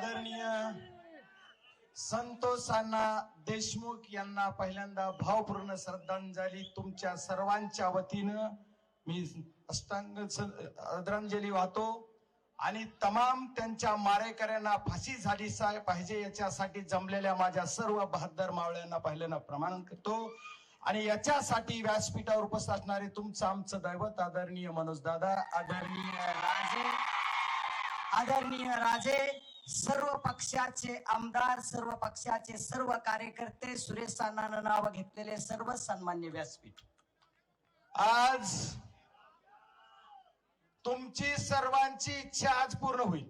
आदरणीय संतोष अण्णा देशमुख यांना पहिल्यांदा भावपूर्ण श्रद्धांजली तुमच्या सर्वांच्या वतीनं मी अष्टांग आदरांजली वाहतो आणि तमाम त्यांच्या मारेकऱ्यांना फाशी झाली पाहिजे याच्यासाठी जमलेल्या माझ्या सर्व बहादर मावळ्यांना पहिल्यांदा प्रमाण करतो आणि याच्यासाठी व्यासपीठावर उपस्थित असणारे तुमचं आमचं दैवत आदरणीय मनोज दादा, आदरणीय राजे, सर्व पक्षाचे आमदार, सर्व पक्षाचे सर्व कार्यकर्ते, सुरेश अण्णांना नाव घेतलेले सर्व सन्मान्य व्यासपीठ, आज तुमची सर्वांची इच्छा आज पूर्ण होईल.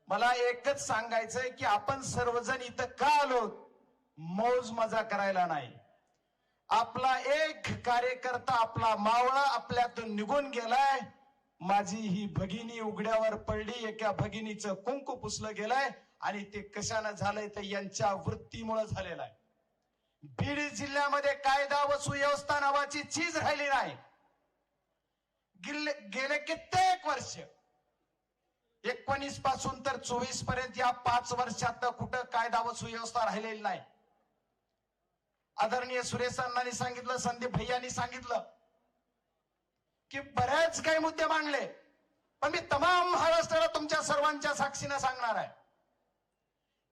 मला एकच सांगायचंय की आपण सर्वजण इथं का आलो, मौज मजा करायला नाही. आपला एक कार्यकर्ता, आपला मावळा आपल्यातून निघून गेलाय. माझी ही भगिनी उघड्यावर पडली, एका भगिनीचं कुंकू पुसलं गेलंय आणि ते कशानं झालंय तर यांच्या वृत्तीमुळे झालेलं आहे. बीड जिल्ह्यामध्ये कायदा व सुव्यवस्था नावाची चीज राहिली नाही. गेले कित्येक वर्ष 19 पासून तर 24 पर्यंत या 5 वर्षात कुठं कायदा व सुव्यवस्था राहिलेली नाही. आदरणीय सुरेश अण्णांनी सांगितलं, संदीप भैयांनी सांगितलं की बरेच काही मुद्दे मांडले, पण मी तमाम महाराष्ट्राला तुमच्या सर्वांच्या साक्षीने सांगणार आहे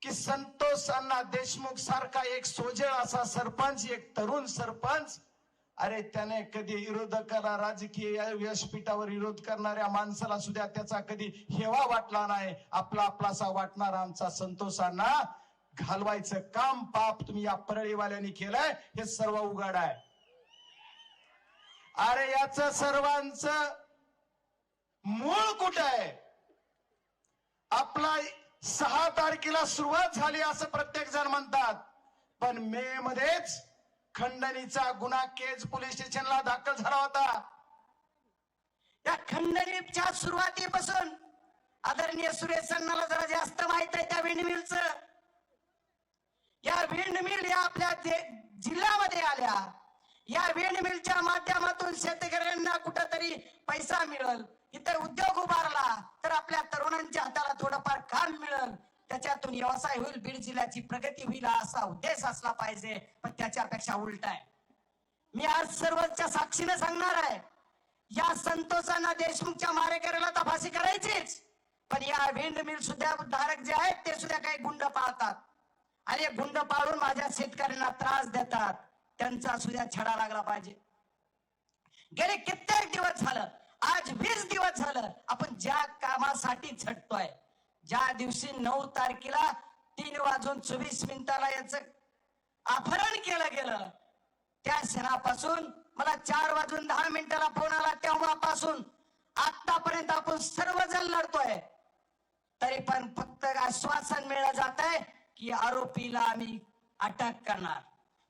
की संतोष अण्णा देशमुख सारखा एक सोजळ असा सरपंच, एक तरुण सरपंच, अरे त्याने कधी विरोधकाला, राजकीय व्यासपीठावर विरोध करणाऱ्या माणसाला सुद्धा त्याचा कधी हेवा वाटला नाही. आपलासा वाटणारा आमचा संतोष अण्णा घालवायचं काम पाप तुम्ही या परळीवाल्यांनी केलंय, हे सर्व उघड आहे. अरे याच सर्वांचं मूळ कुठं आहे? आपला 6 तारखेला सुरुवात झाली असं प्रत्येक जण म्हणतात, पण मे मध्येच खंडणीचा गुन्हा केज पोलीस स्टेशनला दाखल झाला होता. या खंडणीच्या सुरुवातीपासून आदरणीय सुरेश अण्णाला जरा जास्त माहित आहे त्या विंडमिलचं. या विंडमिल या आपल्या जिल्ह्यामध्ये आल्या. या विंडमिलच्या माध्यमातून शेतकऱ्यांना कुठंतरी पैसा मिळेल, इथं उद्योग उभारला तर आपल्या तरुणांच्या हाताला थोडंफार काम मिळेल, त्याच्यातून व्यवसाय होईल, बीड जिल्ह्याची प्रगती होईल असा उद्देश असला पाहिजे. पण त्याच्यापेक्षा उलट आहे. मी आज सर्वच्या साक्षीने सांगणार आहे, या संतोष अण्णा देशमुखच्या मारेकऱ्याला तर फाशी करायचीच, पण या विंडमिल सुद्धा धारक जे आहेत ते सुद्धा काही गुंड पाळतात आणि गुंड पाळून माझ्या शेतकऱ्यांना त्रास देतात. त्यांचा सुद्धा छडा लागला पाहिजे. गेले कित्येक दिवस झालं, आज 20 दिवस झालं आपण ज्या कामासाठी झटतोय, ज्या दिवशी 9 तारखेला 3:24 याच अपहरण केलं गेलं, त्या क्षणापासून मला 4:10 फोन आला. तेव्हापासून आतापर्यंत आपण सर्वजण लढतोय, तरी पण फक्त आश्वासन मिळलं जात आहे की आरोपीला आम्ही अटक करणार.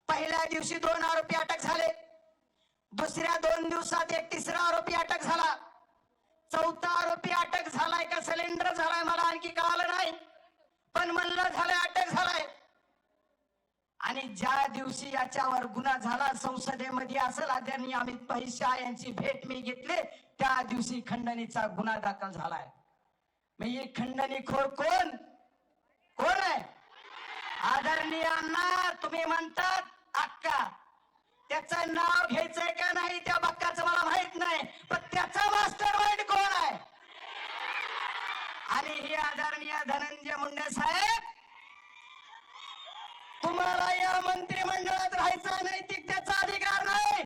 पहिल्या दिवशी 2 आरोपी अटक झाले, दुसऱ्या 2 दिवसात एक तिसरा आरोपी अटक झाला, 4था आरोपी अटक झालाय का सिलेंडर झालाय मला आणखी कळालं नाही, पण म्हणलं झालंय अटक झालाय. आणि ज्या दिवशी याच्यावर गुन्हा झाला संसदेमध्ये असेल, आदरणीय अमित भाई शाह यांची भेट मी घेतली, त्या दिवशी खंडणीचा गुन्हा दाखल झालाय. ही खंडणीखोर कोण आहे? आदरणीय अण्णा, तुम्ही म्हणतात अक्का, त्याचं नाव घ्यायचंय का नाही त्या बक्काचं मला माहित नाही, पण त्याचा मास्टर माइंड कोण आहे? आणि हे आदरणीय धनंजय मुंडे साहेब, तुम्हाला या मंत्रिमंडळात राहायचा नैतिकतेचा अधिकार नाही.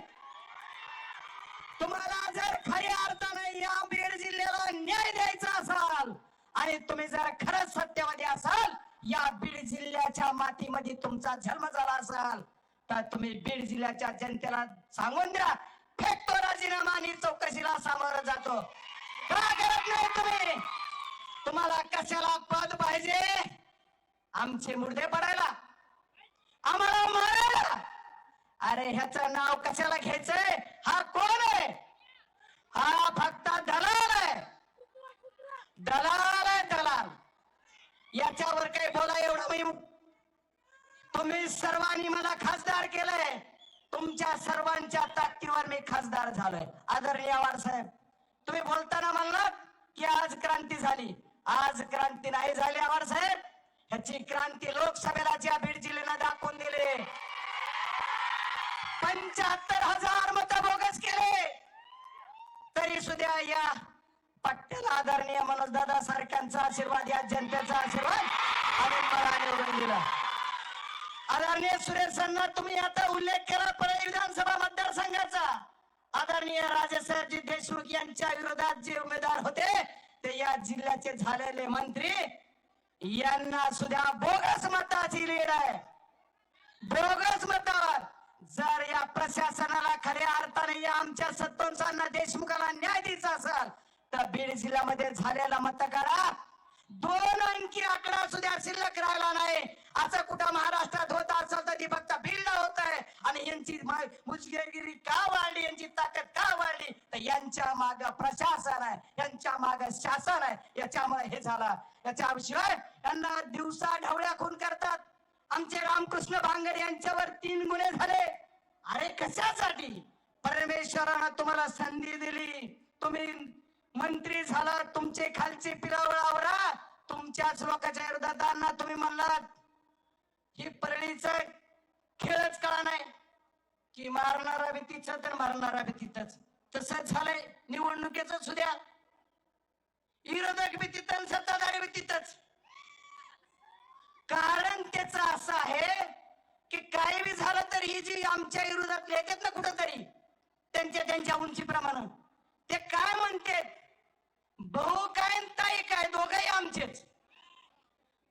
तुम्हाला जर खऱ्या अर्थाने या बीड जिल्ह्याला न्याय द्यायचा असाल आणि तुम्ही जर खरंच सत्यवादी असाल, या बीड जिल्ह्याच्या मातीमध्ये तुमचा जन्म झाला असाल, तर तुम्ही बीड जिल्ह्याच्या जनतेला सांगून द्या, फेकतो राजीनामा आणि चौकशीला सामोरं जातो. का करत नाही तुम्ही? तुम्हाला कशाला पद पाहिजे? आमचे मुर्दे पडायला, आम्हाला मारायला? अरे ह्याचं नाव कशाला घ्यायचंय? हा कोण आहे? हा फक्त दलाल आहे, दलाल. याच्यावर काही बोला एवढं मी, तुम्ही सर्वांनी मला खासदार केलंय, तुमच्या सर्वांच्या ताकदीवर मी खासदार झालोय. आदरणीय आवार साहेब, तुम्ही बोलताना म्हणलात की आज क्रांती झाली. आज क्रांती नाही झाली आवार साहेब. ह्याची क्रांती लोकसभेला ज्या बीड जिल्ह्यानं दाखवून दिले. 75,000 मत बोगस केले तरी सुद्धा या पट्ट्याला आदरणीय मनोजदादा सारख्यांचा आशीर्वाद, या जनतेचा आशीर्वाद आणि मला निवडून दिला. आदरणीय सुरेश सन्ना, तुम्ही आता उल्लेख केला परळी विधानसभा मतदारसंघाचा. आदरणीय राजेसाहेबजी देशमुख यांच्या विरोधात जे उमेदवार होते ते या जिल्ह्याचे झालेले मंत्री, यांना सुद्धा बोगस मताची लीड आहे. बोगस मतावर जर या प्रशासनाला खऱ्या अर्थाने या आमच्या सत्तोंसांना देशमुखाला न्याय द्यायचा असेल तर बीड जिल्ह्यामध्ये झालेला मतकाळा 2 अंकी आकडा सुद्धा शिल्लक राहिला नाही. असं कुठं महाराष्ट्रात होत असेल तर ती फक्त बीडला होत आहे. आणि यांची मुजगिरी का वाढली, यांची ताकद का वाढली, तर यांच्या माग प्रशासन आहे, यांच्या माग शासन आहे. याच्यामुळे हे झालं. याच्याशिवाय यांना दिवसा ढवळ्या खून करतात. आमचे रामकृष्ण भांगर यांच्यावर 3 गुन्हे झाले. अरे कशासाठी? परमेश्वरानं तुम्हाला संधी दिली, तुम्ही मंत्री झाला, तुमचे खालचे पिरावळावरा तुमच्याच लोकांच्या विरोधात तुम्ही म्हणलात. ही परळीचा खेळच कळा नाही की मारणारा बी तिथंच तर मारणारा बी तिथंच. तसंच झालंय निवडणुकीचं सुद्धा. विरोधक बी तिथं, सत्ताधारी बी तिथंच. कारण त्याचं असं आहे की काही बी झालं तर ही जी आमच्या विरोधात येतात ना कुठंतरी त्यांच्या उंचीप्रमाणे, ते काय म्हणते, भाऊ काय ताई काय दोघंही आमचेच.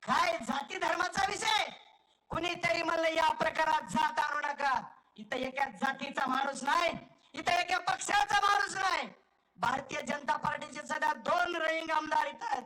काय जाती धर्माचा विषय? कुणीतरी म्हणलं या प्रकारात जात आणू नका. इथं एका जातीचा माणूस नाही, इथं एका पक्षाचा माणूस नाही. भारतीय जनता पार्टीचे सध्या 2 रईंग आमदार इथं आहेत.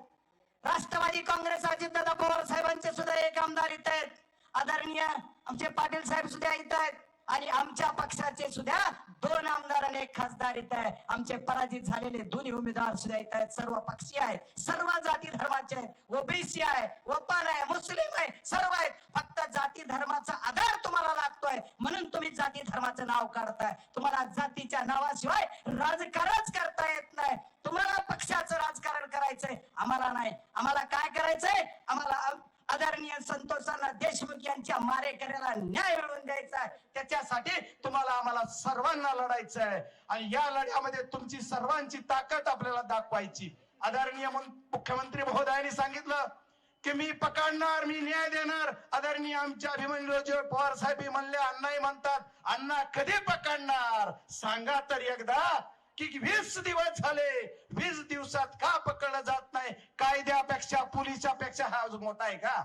राष्ट्रवादी काँग्रेस अजितदादा पवार साहेबांचे सुद्धा 1 आमदार इथं आहेत. आदरणीय आमचे पाटील साहेब सुद्धा इथं आहेत. आणि आमच्या पक्षाचे सुद्धा 2 आमदार आणि 1 खासदार इथं आहे. आमचे पराजित झालेले 2 उमेदवार सुद्धा इथं आहेत. सर्व पक्षीय आहेत, सर्व जाती धर्माचे आहेत. ओबीसी आहे, ओपन आहे, मुस्लिम आहे, सर्व आहेत. फक्त जाती धर्माचा आधार तुम्हाला लागतोय म्हणून तुम्ही जाती धर्माचं नाव काढताय. तुम्हाला जातीच्या नावाशिवाय राजकारणच करता येत नाही. तुम्हाला पक्षाचं राजकारण करायचंय, आम्हाला नाही. आम्हाला काय करायचंय? आम्हाला आदरणीय संतोषांना देशमुख यांच्या मारेकऱ्याला न्याय मिळवून द्यायचा आहे. त्याच्यासाठी तुम्हाला आम्हाला सर्वांना लढायचं आहे. आणि या लढ्यामध्ये तुमची सर्वांची ताकद आपल्याला दाखवायची. आदरणीय मुख्यमंत्री महोदयांनी सांगितलं की मी पकडणार, मी न्याय देणार. आदरणीय आमच्या अभिमन्यू पवार साहेब म्हणले, अण्णाही म्हणतात, अण्णा कधी पकडणार सांगा तर एकदा. की 20 दिवस झाले, 20 दिवसात का पकडलं जात नाही? कायद्यापेक्षा पोलिसाच्या पेक्षा हा जो मोठा आहे का?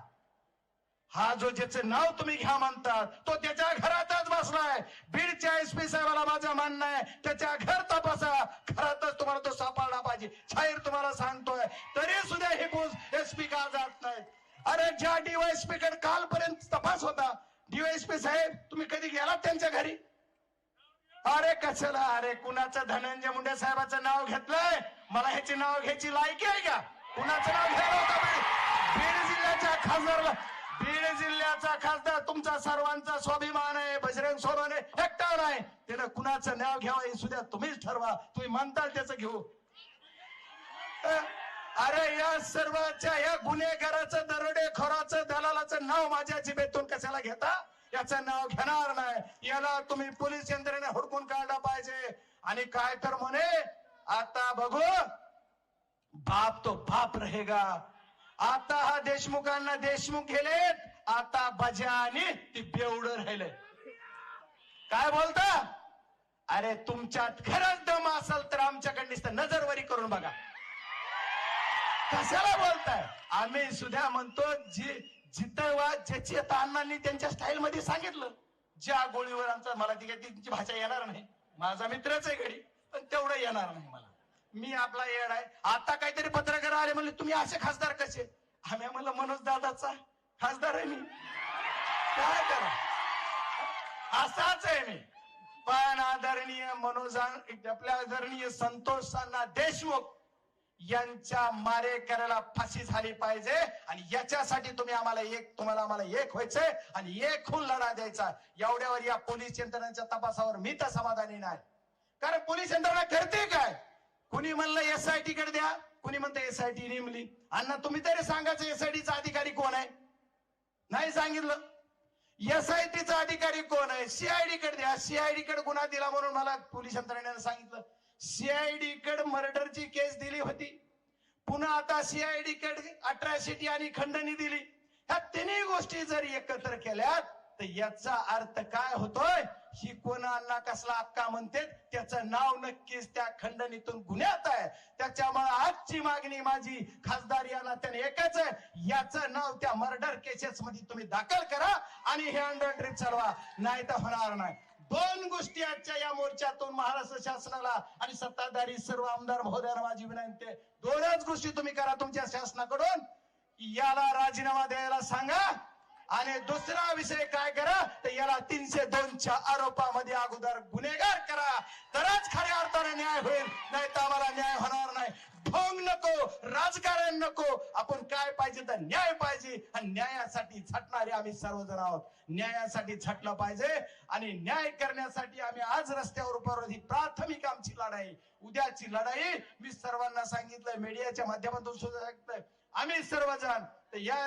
हा जो ज्याचं नाव तुम्ही घ्या म्हणतात तो त्याच्या घरातच बसलाय. बीडच्या एसपी साहेबाला माझं म्हणणं आहे, त्याच्या घर तपासा, घरातच तुम्हाला तो सापडला पाहिजे. शाहीर तुम्हाला सांगतोय, तरी सुद्धा हे पोस्ट एसपी का जात नाहीत? अरे ज्या डीवायएसपी कडे कालपर्यंत तपास होता, डीवायएसपी साहेब तुम्ही कधी गेलात त्यांच्या घरी? अरे कशाला? अरे कुणाचं धनंजय मुंडे साहेबाचं नाव घेतलंय? मला ह्याचे नाव घ्यायची लायकी आहे का? कुणाचं नाव घ्यायला होतं? बीड जिल्ह्याच्या खासदारला. बीड जिल्ह्याचा खासदार तुमचा सर्वांचा स्वाभिमान आहे, बजरंग सोनवणे एकटा नाही. त्यानं कुणाचं नाव घ्यावं हे सुद्धा तुम्हीच ठरवा. तुम्ही म्हणताल त्याचं घेऊ. अरे या सर्वांच्या या गुन्हेगाराचं, दरोडेखोराचं, दलालाचं नाव माझ्या जिभेतून कशाला घेता? याचं नाव घेणार नाही. याला तुम्ही पोलीस यंत्रणेने हुडकून काढला पाहिजे. आणि काय तर म्हणे, आता बघू बाप तो बाप रहेगा. आता हा देशमुखांना देशमुख गेलेत, आता बजा आणि ती बेवड राहिले. काय बोलता? अरे तुमच्यात खरंच दम असेल तर आमच्याकडे नुसतं नजरवरी करून बघा. कशाला बोलताय? आम्ही सुद्धा म्हणतो जिथं वा ज्याची आता अण्णांनी त्यांच्या स्टाईल मध्ये सांगितलं, ज्या गोळीवर आमचा, मला ती काही त्यांची भाषा येणार नाही, माझा मित्रच आहे घडी, पण तेवढं येणार नाही मला. मी आपला येड आहे. आता काहीतरी पत्रकार आले म्हणले तुम्ही असे खासदार कसे? आम्ही म्हणलं मनोज दादाचा खासदार आहे मी, काय करा, असाच आहे मी. पण आदरणीय मनोज, आपल्या आदरणीय संतोषांना देशमुख यांच्या मारेकऱ्याला फाशी झाली पाहिजे. आणि याच्यासाठी तुम्हाला आम्हाला एक व्हायचंय आणि एक होऊन लढा द्यायचा. एवढ्यावर या पोलीस यंत्रणेच्या तपासावर मी तर समाधानी नाही. कारण पोलीस यंत्रणा करते काय? कुणी म्हणलं SIT कडे द्या, कुणी म्हणतं एसआयटी नेमली. अण्णा तुम्ही तरी सांगायचं एसआयटीचा अधिकारी कोण आहे? नाही सांगितलं. एसआयटीचा अधिकारी कोण आहे? सीआयडी कडे द्या. सीआयडी कडे गुन्हा दिला म्हणून मला पोलीस यंत्रणेने सांगितलं. सीआयडी कडे मर्डरची केस दिली होती. पुन्हा आता सीआयडी कडे अट्रॅसिटी आणि खंडणी दिली. ह्या तिन्ही गोष्टी जर एकत्र केल्यात तर याचा अर्थ काय होतोय? ही कोणाला कसला अक्का म्हणते त्याचं नाव नक्कीच त्या खंडणीतून गुन्ह्यात आहे. त्याच्यामुळे आजची मागणी माझी खासदार या नात्याने एकच आहे, याचं नाव त्या मर्डर केसेस मध्ये तुम्ही दाखल करा आणि हे अंडर ट्रिप चालवा, नाही तर होणार नाही. दोन गोष्टी आजच्या या मोर्चातून महाराष्ट्र शासनाला आणि सत्ताधारी सर्व आमदार महोदयांना माझी विनंती आहे. दोनच गोष्टी तुम्ही करा तुमच्या शासनाकडून. याला राजीनामा द्यायला सांगा आणि दुसरा विषय काय करा तर याला 302च्या आरोपामध्ये अगोदर गुन्हेगार करा, तरच खऱ्या अर्थाने न्याय होईल, नाही तर आम्हाला न्याय होणार नाही. ढोंग नको, राजकारण नको, आपण काय पाहिजे तर न्याय पाहिजे आणि न्यायासाठी झटणारे आम्ही सर्वजण आहोत. न्यायासाठी झटलं पाहिजे आणि न्याय करण्यासाठी आम्ही आज रस्त्यावर उतरलो. ही प्राथमिक आमची लढाई. उद्याची लढाई मी सर्वांना सांगितलंय, मीडियाच्या माध्यमातून सुद्धा सांगितलंय, आम्ही सर्वजण तर या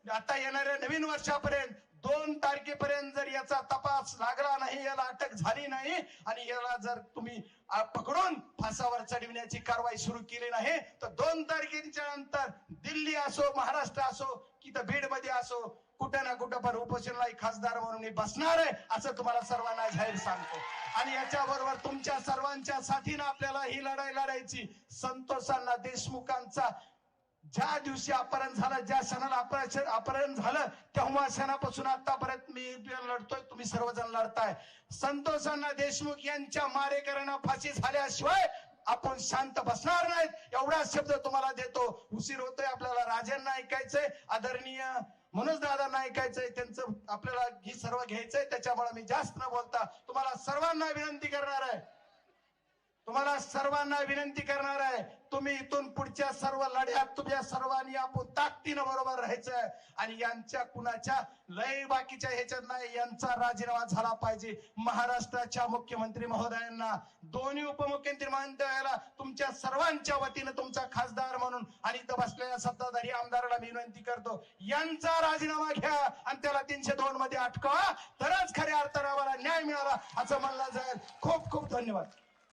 आता येणाऱ्या नवीन वर्षापर्यंत 2 तारखेपर्यंत जर याचा तपास लागला नाही, याला अटक झाली नाही आणि याला जर तुम्ही पकडून फासावर चढविण्याची कारवाई सुरू केली नाही तर 2 तारखेच्या नंतर दिल्ली असो, महाराष्ट्र असो की तर बीड मध्ये असो, कुठं ना कुठं पण उपोषणला खासदार म्हणून मी बसणार आहे असं तुम्हाला सर्वांना जाहीर सांगतो. आणि याच्याबरोबर तुमच्या सर्वांच्या साथीनं आपल्याला ही लढाई लढायची. संतोषांना देशमुखांचा ज्या दिवशी अपहरण झालं, ज्या क्षणाला अपहरण झालं तेव्हा क्षणापासून आतापर्यंत मी लढतोय, तुम्ही सर्वजण लढताय. संतोषांना देशमुख यांच्या मारेकऱ्यांना फाशी झाल्याशिवाय आपण शांत बसणार नाहीत, एवढा शब्द तुम्हाला देतो. उशीर होतोय, आपल्याला राजांना ऐकायचंय, आदरणीय मनोज दादांना ऐकायचंय, त्यांचं आपल्याला ही सर्व घ्यायचंय. त्याच्यामुळे मी जास्त न बोलता तुम्हाला सर्वांना विनंती करणार आहे, तुम्ही इथून पुढच्या सर्व लढ्यात तुमच्या सर्वांनी आपण ताकदीनं बरोबर राहायचंय आणि यांच्या कुणाच्या लय बाकीच्या ह्याच्यात नाही, यांचा राजीनामा झाला पाहिजे. महाराष्ट्राच्या मुख्यमंत्री महोदयांना, दोन्ही उपमुख्यमंत्री महोदयाला तुमच्या सर्वांच्या वतीनं तुमचा खासदार म्हणून आणि इथं बसलेल्या सत्ताधारी आमदाराला मी विनंती करतो, यांचा राजीनामा घ्या आणि त्याला 302 मध्ये अटकवा, तरच खऱ्या अर्थाने आम्हाला न्याय मिळाला असं म्हणलं जाईल. खूप खूप धन्यवाद.